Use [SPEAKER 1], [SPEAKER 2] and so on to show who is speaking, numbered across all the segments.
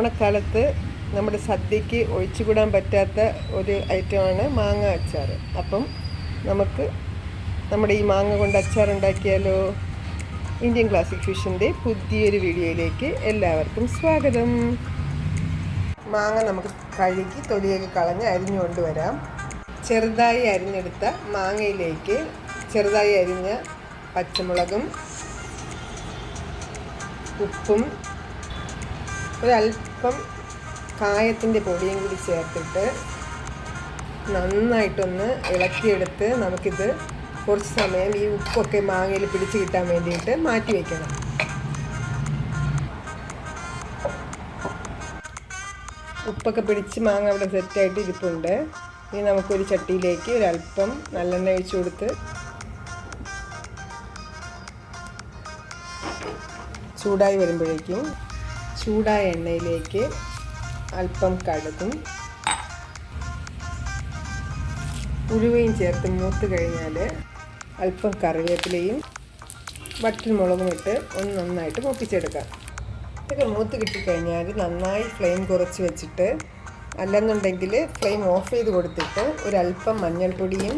[SPEAKER 1] ഓണക്കാലത്ത് നമ്മുടെ സദ്യക്ക് ഒഴിച്ചുകൂടാൻ പറ്റാത്ത ഒരു ഐറ്റമാണ് മാങ്ങ അച്ചാർ. അപ്പം നമുക്ക് നമ്മുടെ ഈ മാങ്ങ കൊണ്ട് അച്ചാർ ഉണ്ടാക്കിയാലോ? ഇന്ത്യൻ ക്ലാസിക് ഫിഷിൻ്റെ പുതിയൊരു വീഡിയോയിലേക്ക് എല്ലാവർക്കും സ്വാഗതം. മാങ്ങ നമുക്ക് കഴുകി തൊലിയൊക്കെ കളഞ്ഞ് അരിഞ്ഞുകൊണ്ട് വരാം. ചെറുതായി അരിഞ്ഞെടുത്ത മാങ്ങയിലേക്ക് ചെറുതായി അരിഞ്ഞ പച്ചമുളകും ഉപ്പും ഒരല്പം കായത്തിൻ്റെ പൊടിയും കൂടി ചേർത്തിട്ട് നന്നായിട്ടൊന്ന് ഇളക്കിയെടുത്ത് നമുക്കിത് കുറച്ച് സമയം ഈ ഉപ്പൊക്കെ മാങ്ങയിൽ പിടിച്ച് കിട്ടാൻ വേണ്ടിയിട്ട് മാറ്റി വയ്ക്കണം. ഉപ്പൊക്കെ പിടിച്ച് മാങ്ങ അവിടെ സെറ്റായിട്ട് ഇരിപ്പുണ്ട്. ഇനി നമുക്കൊരു ചട്ടിയിലേക്ക് ഒരല്പം നല്ലെണ്ണ ഒഴിച്ചു കൊടുത്ത് ചൂടായി വരുമ്പോഴേക്കും ചൂടായ എണ്ണയിലേക്ക് അല്പം കടുകും ഉലുവയും ചേർത്ത് മൂത്ത് കഴിഞ്ഞാൽ അല്പം കറിവേപ്പിലയും വറ്റൽമുളകും ഇട്ട് ഒന്ന് നന്നായിട്ട് മൂപ്പിച്ചെടുക്കാം. ഇതൊക്കെ മൂത്ത് കിട്ടിക്കഴിഞ്ഞാൽ നന്നായി ഫ്ലെയിം കുറച്ച് വെച്ചിട്ട്, അല്ലെന്നുണ്ടെങ്കിൽ ഫ്ലെയിം ഓഫ് ചെയ്ത് കൊടുത്തിട്ട് ഒരല്പം മഞ്ഞൾപ്പൊടിയും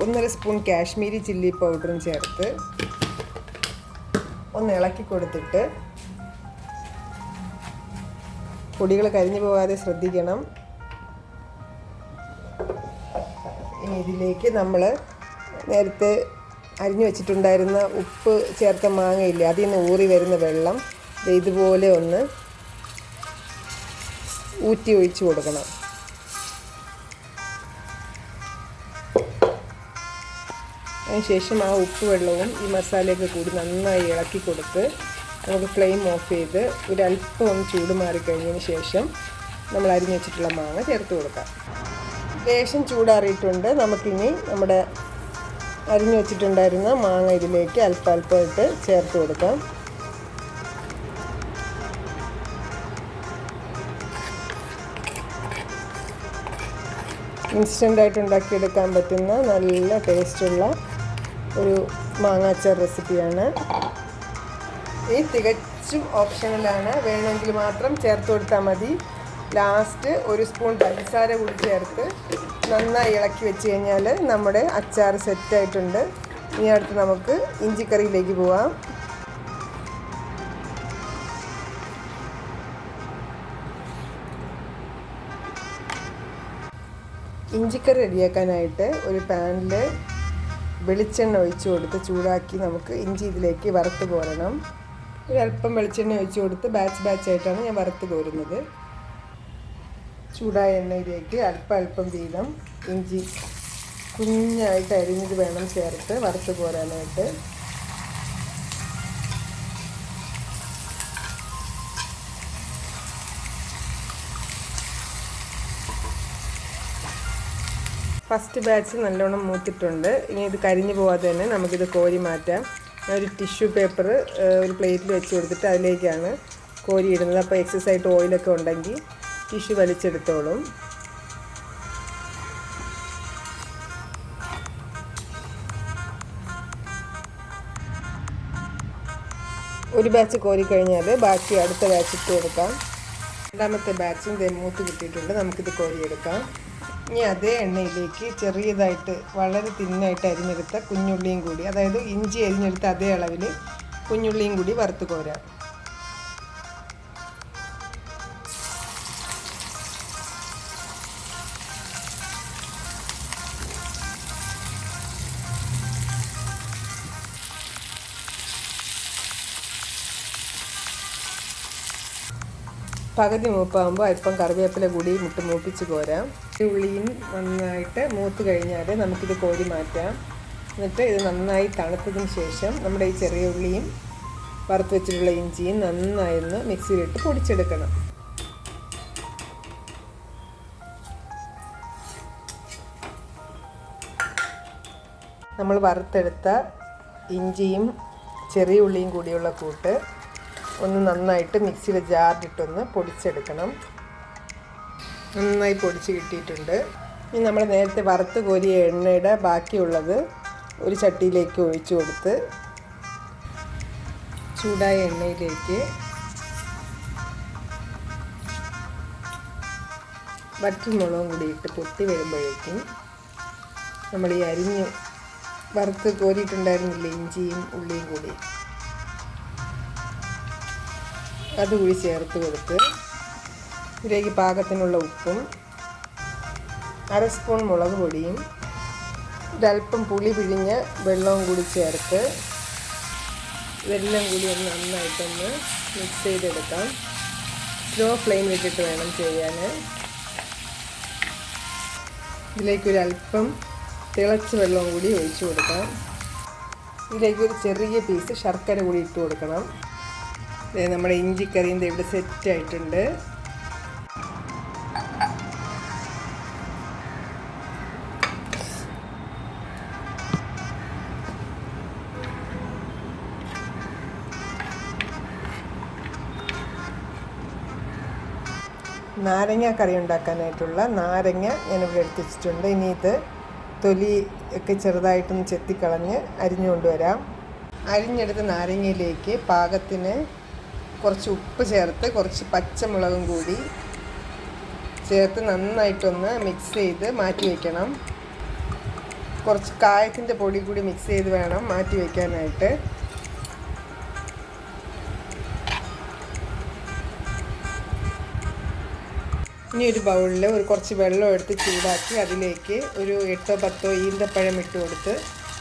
[SPEAKER 1] 1.5 സ്പൂൺ കാശ്മീരി ചില്ലി പൗഡറും ചേർത്ത് ഒന്ന് ഇളക്കി കൊടുത്തിട്ട്, പൊടികൾ കരിഞ്ഞു പോകാതെ ശ്രദ്ധിക്കണം. ഇനി ഇതിലേക്ക് നമ്മൾ നേരത്തെ അരിഞ്ഞു വെച്ചിട്ടുണ്ടായിരുന്ന ഉപ്പ് ചേർത്ത മാങ്ങയില്ലേ, അതിൽ നിന്ന് ഊറി വരുന്ന വെള്ളം ഇതുപോലെ ഒന്ന് ഊറ്റി ഒഴിച്ചു കൊടുക്കണം. അതിനുശേഷം ആ ഉപ്പ് വെള്ളവും ഈ മസാലയൊക്കെ കൂടി നന്നായി ഇളക്കി കൊടുത്ത് നമുക്ക് ഫ്ലെയിം ഓഫ് ചെയ്ത് ഒരല്പം ഒന്ന് ചൂട് മാറിക്കഴിഞ്ഞതിന് ശേഷം നമ്മൾ അരിഞ്ഞു വെച്ചിട്ടുള്ള മാങ്ങ ചേർത്ത് കൊടുക്കാം. ലേശം ചൂടാറിയിട്ടുണ്ട്. നമുക്കിനി നമ്മുടെ അരിഞ്ഞു വെച്ചിട്ടുണ്ടായിരുന്ന മാങ്ങ ഇതിലേക്ക് അല്പം ഇട്ട് ചേർത്ത് കൊടുക്കാം. ഇൻസ്റ്റൻ്റായിട്ട് ഉണ്ടാക്കിയെടുക്കാൻ പറ്റുന്ന നല്ല ടേസ്റ്റുള്ള ഒരു മാങ്ങാച്ചാർ റെസിപ്പിയാണ്. ഈ തികച്ചും ഓപ്ഷണലാണ്, വേണമെങ്കിൽ മാത്രം ചേർത്ത് കൊടുത്താൽ മതി. ലാസ്റ്റ് 1 സ്പൂൺ പഞ്ചസാര കൂടി ചേർത്ത് നന്നായി ഇളക്കി വെച്ച് കഴിഞ്ഞാൽ നമ്മുടെ അച്ചാർ സെറ്റായിട്ടുണ്ട്. ഇനി അടുത്ത് നമുക്ക് ഇഞ്ചിക്കറിയിലേക്ക് പോവാം. ഇഞ്ചിക്കറി റെഡിയാക്കാനായിട്ട് ഒരു പാനിൽ വെളിച്ചെണ്ണ ഒഴിച്ചു കൊടുത്ത് ചൂടാക്കി നമുക്ക് ഇഞ്ചി ഇതിലേക്ക് വറുത്ത് കോരണം. ഒരല്പം വെളിച്ചെണ്ണ ഒഴിച്ചു കൊടുത്ത് ബാച്ചായിട്ടാണ് ഞാൻ വറുത്ത് കോരുന്നത്. ചൂടായ എണ്ണയിലേക്ക് അല്പം വീതം ഇഞ്ചി കുഞ്ഞായിട്ട് അരിഞ്ഞത് വേണം ചേർത്ത് വറുത്ത് കോരാനായിട്ട്. ഫസ്റ്റ് ബാച്ച് നല്ലോണം മൂത്തിട്ടുണ്ട്. ഇനി ഇത് കരിഞ്ഞു പോകാതെ തന്നെ നമുക്കിത് കോരി മാറ്റാം. ഞാൻ ഒരു ടിഷ്യൂ പേപ്പർ ഒരു പ്ലേറ്റിൽ വെച്ച് കൊടുത്തിട്ട് അതിലേക്കാണ് കോരി ഇടുന്നത്. അപ്പോൾ എക്സസ് ആയിട്ട് ഓയിലൊക്കെ ഉണ്ടെങ്കിൽ ടിഷ്യൂ വലിച്ചെടുത്തോളും. ഒരു ബാച്ച് കോരി കഴിഞ്ഞാൽ ബാക്കി അടുത്ത ബാച്ച് ഇട്ട് കൊടുക്കാം. രണ്ടാമത്തെ ബാച്ചും മൂത്ത് കിട്ടിയിട്ടുണ്ട്. നമുക്കിത് കോരിയെടുക്കാം. ഇനി അതേ എണ്ണയിലേക്ക് ചെറിയതായിട്ട് വളരെ തിന്നായിട്ട് അരിഞ്ഞെടുത്ത കുഞ്ഞുള്ളിയും കൂടി, അതായത് ഇഞ്ചി അരിഞ്ഞെടുത്ത അതേ അളവിൽ കുഞ്ഞുള്ളിയും കൂടി വറുത്ത് കോരാം. പകുതി മൂപ്പാകുമ്പോൾ അല്പം കറിവേപ്പില കൂടി മൂപ്പിച്ച് കോരാം. ഉള്ളിയും നന്നായിട്ട് മൂത്ത് കഴിഞ്ഞാൽ നമുക്കിത് കോരി മാറ്റാം. എന്നിട്ട് ഇത് നന്നായി തണുത്തതിന് ശേഷം നമ്മുടെ ഈ ചെറിയ ഉള്ളിയും വറുത്ത് വെച്ചിട്ടുള്ള ഇഞ്ചിയും നന്നായി ഒന്ന് മിക്സിയിലിട്ട് പൊടിച്ചെടുക്കണം. നമ്മൾ വറുത്തെടുത്ത ഇഞ്ചിയും ചെറിയ ഉള്ളിയും കൂടിയുള്ള കൂട്ട് ഒന്ന് നന്നായിട്ട് മിക്സിയുടെ ജാറിലിട്ടൊന്ന് പൊടിച്ചെടുക്കണം. നന്നായി പൊടിച്ച് കിട്ടിയിട്ടുണ്ട്. ഇനി നമ്മൾ നേരത്തെ വറുത്ത് കോരിയ എണ്ണയുടെ ബാക്കിയുള്ളത് ഒരു ചട്ടിയിലേക്ക് ഒഴിച്ചു കൊടുത്ത് ചൂടായ എണ്ണയിലേക്ക് വറ്റൽമുളകും കൂടി ഇട്ട് പൊട്ടി വരുമ്പോഴേക്കും നമ്മൾ ഈ അരിഞ്ഞ് വറുത്ത് കോരിയിട്ടുണ്ടായിരുന്നില്ല ഇഞ്ചിയും ഉള്ളിയും കൂടി അതുകൂടി ചേർത്ത് കൊടുത്ത് ഇതിലേക്ക് പാകത്തിനുള്ള ഉപ്പും 1/2 സ്പൂൺ മുളക് പൊടിയും ഒരല്പം പുളി പിഴിഞ്ഞ വെള്ളവും കൂടി ചേർത്ത് ഇതെല്ലാം കൂടി ഒന്ന് നന്നായിട്ടൊന്ന് മിക്സ് ചെയ്തെടുക്കാം. സ്ലോ ഫ്ലെയിമിലിട്ടിട്ട് വേണം ചെയ്യാൻ. ഇതിലേക്കൊരല്പം തിളച്ച വെള്ളവും കൂടി ഒഴിച്ചു കൊടുക്കാം. ഇതിലേക്കൊരു ചെറിയ പീസ് ശർക്കര കൂടി ഇട്ട് കൊടുക്കണം. നമ്മുടെ ഇഞ്ചിക്കറിയും ഇവിടെ സെറ്റായിട്ടുണ്ട്. നാരങ്ങ കറി ഉണ്ടാക്കാനായിട്ടുള്ള നാരങ്ങ ഞാനിവിടെ എടുത്ത് വെച്ചിട്ടുണ്ട്. ഇനി ഇത് തൊലി ഒക്കെ ചെറുതായിട്ടൊന്ന് ചെത്തിക്കളഞ്ഞ് അരിഞ്ഞു കൊണ്ടുവരാം. അരിഞ്ഞെടുത്ത നാരങ്ങയിലേക്ക് പാകത്തിന് കുറച്ച് ഉപ്പ് ചേർത്ത് കുറച്ച് പച്ചമുളകും കൂടി ചേർത്ത് നന്നായിട്ടൊന്ന് മിക്സ് ചെയ്ത് മാറ്റി വയ്ക്കണം. കുറച്ച് കായത്തിൻ്റെ പൊടി കൂടി മിക്സ് ചെയ്ത് വേണം മാറ്റി വയ്ക്കാനായിട്ട്. ഇനി ഒരു ബൗളിൽ കുറച്ച് വെള്ളം എടുത്ത് ചൂടാക്കി അതിലേക്ക് ഒരു 8-10 ഈന്തപ്പഴം ഇട്ട് കൊടുത്ത്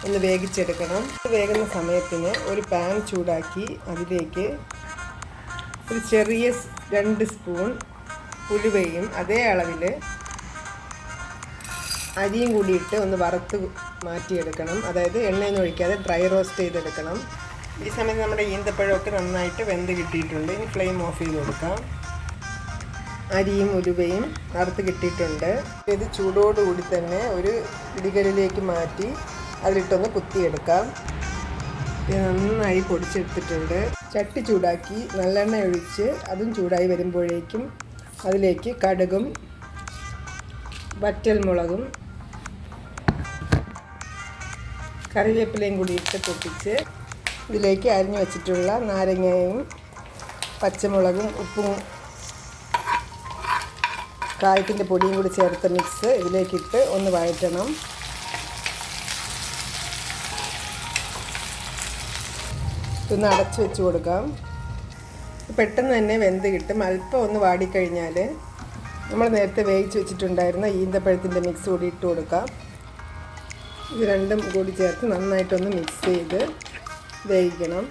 [SPEAKER 1] ഒന്ന് വേവിച്ചെടുക്കണം. വേകുന്ന സമയത്തിന് ഒരു പാൻ ചൂടാക്കി അതിലേക്ക് ഒരു ചെറിയ 2 സ്പൂൺ ഉലുവയും അതേ അളവിൽ അരിയും കൂടിയിട്ട് ഒന്ന് വറുത്ത് മാറ്റിയെടുക്കണം. അതായത് എണ്ണയൊന്നും ഒഴിക്കാതെ ഡ്രൈ റോസ്റ്റ് ചെയ്തെടുക്കണം. ഈ സമയത്ത് നമ്മുടെ ഈന്തപ്പഴമൊക്കെ നന്നായിട്ട് വെന്ത് കിട്ടിയിട്ടുണ്ട്. ഇനി ഫ്ലെയിം ഓഫ് ചെയ്ത് കൊടുക്കാം. അരിയും ഉലുവയും വറുത്ത് കിട്ടിയിട്ടുണ്ട്. ഇത് ചൂടോടുകൂടി തന്നെ ഒരു ഇടികലിലേക്ക് മാറ്റി അതിലിട്ടൊന്ന് കുത്തിയെടുക്കാം. ഇത് നന്നായി പൊടിച്ചെടുത്തിട്ടുണ്ട്. ചട്ടി ചൂടാക്കി നല്ലെണ്ണ ഒഴിച്ച് അതും ചൂടായി വരുമ്പോഴേക്കും അതിലേക്ക് കടുകും വറ്റൽമുളകും കറിവേപ്പിലയും കൂടി ഇട്ട് പൊട്ടിച്ച് ഇതിലേക്ക് അരിഞ്ഞു വെച്ചിട്ടുള്ള നാരങ്ങയും പച്ചമുളകും ഉപ്പും കായത്തിൻ്റെ പൊടിയും കൂടി ചേർത്ത മിക്സ് ഇതിലേക്കിട്ട് ഒന്ന് വഴറ്റണം. ഇതൊന്ന് അടച്ചു വെച്ച് കൊടുക്കാം. പെട്ടെന്ന് തന്നെ വെന്ത് കിട്ടും. അല്പം ഒന്ന് വാടിക്കഴിഞ്ഞാൽ നമ്മൾ നേരത്തെ വേവിച്ച് വെച്ചിട്ടുണ്ടായിരുന്ന ഈന്തപ്പഴത്തിൻ്റെ മിക്സ് കൂടി ഇട്ട് കൊടുക്കാം. ഇത് രണ്ടും കൂടി ചേർത്ത് നന്നായിട്ടൊന്ന് മിക്സ് ചെയ്ത് വേവിക്കണം.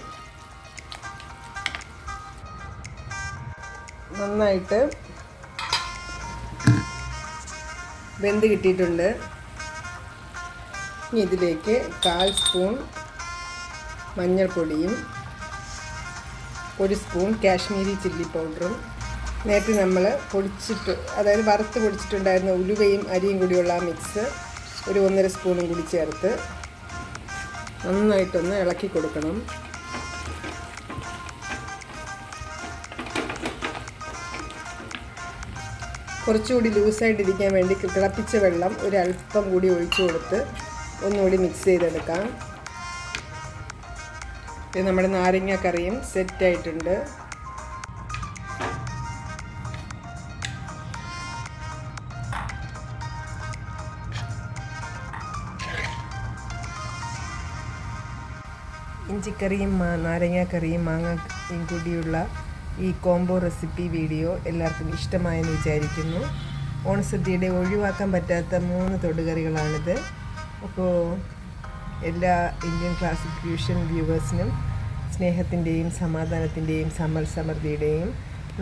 [SPEAKER 1] നന്നായിട്ട് വെന്ത് കിട്ടിയിട്ടുണ്ട്. ഇനി ഇതിലേക്ക് 1/4 സ്പൂൺ മഞ്ഞൾപ്പൊടിയും 1 സ്പൂൺ കാശ്മീരി ചില്ലി പൗഡറും നേരത്തെ നമ്മൾ പൊടിച്ചിട്ട് അതായത് വറുത്ത് പൊടിച്ചിട്ടുണ്ടായിരുന്ന ഉലുവയും അരിയും കൂടിയുള്ള ആ മിക്സ് ഒരു 1.5 സ്പൂണും കൂടി ചേർത്ത് നന്നായിട്ടൊന്ന് ഇളക്കി കൊടുക്കണം. കുറച്ചുകൂടി ലൂസായിട്ടിരിക്കാൻ വേണ്ടി തിളപ്പിച്ച വെള്ളം ഒരല്പം കൂടി ഒഴിച്ചു കൊടുത്ത് ഒന്നുകൂടി മിക്സ് ചെയ്തെടുക്കാം. ഇത് നമ്മുടെ നാരങ്ങ കറിയും സെറ്റായിട്ടുണ്ട്. ഇഞ്ചിക്കറിയും നാരങ്ങാക്കറിയും മാങ്ങയും കൂടിയുള്ള ഈ കോംബോ റെസിപ്പി വീഡിയോ എല്ലാവർക്കും ഇഷ്ടമായെന്ന് വിചാരിക്കുന്നു. ഓണസദ്യയുടെ ഒഴിവാക്കാൻ പറ്റാത്ത 3 തൊടുകറികളാണിത്. അപ്പോൾ എല്ലാ ഇന്ത്യൻ ക്ലാസിക് ഫ്യൂഷൻ വ്യൂവേഴ്സിനും സ്നേഹത്തിൻ്റെയും സമാധാനത്തിൻ്റെയും സമ്പൽ സമൃദ്ധിയുടെയും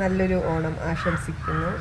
[SPEAKER 1] നല്ലൊരു ഓണം ആശംസിക്കുന്നു.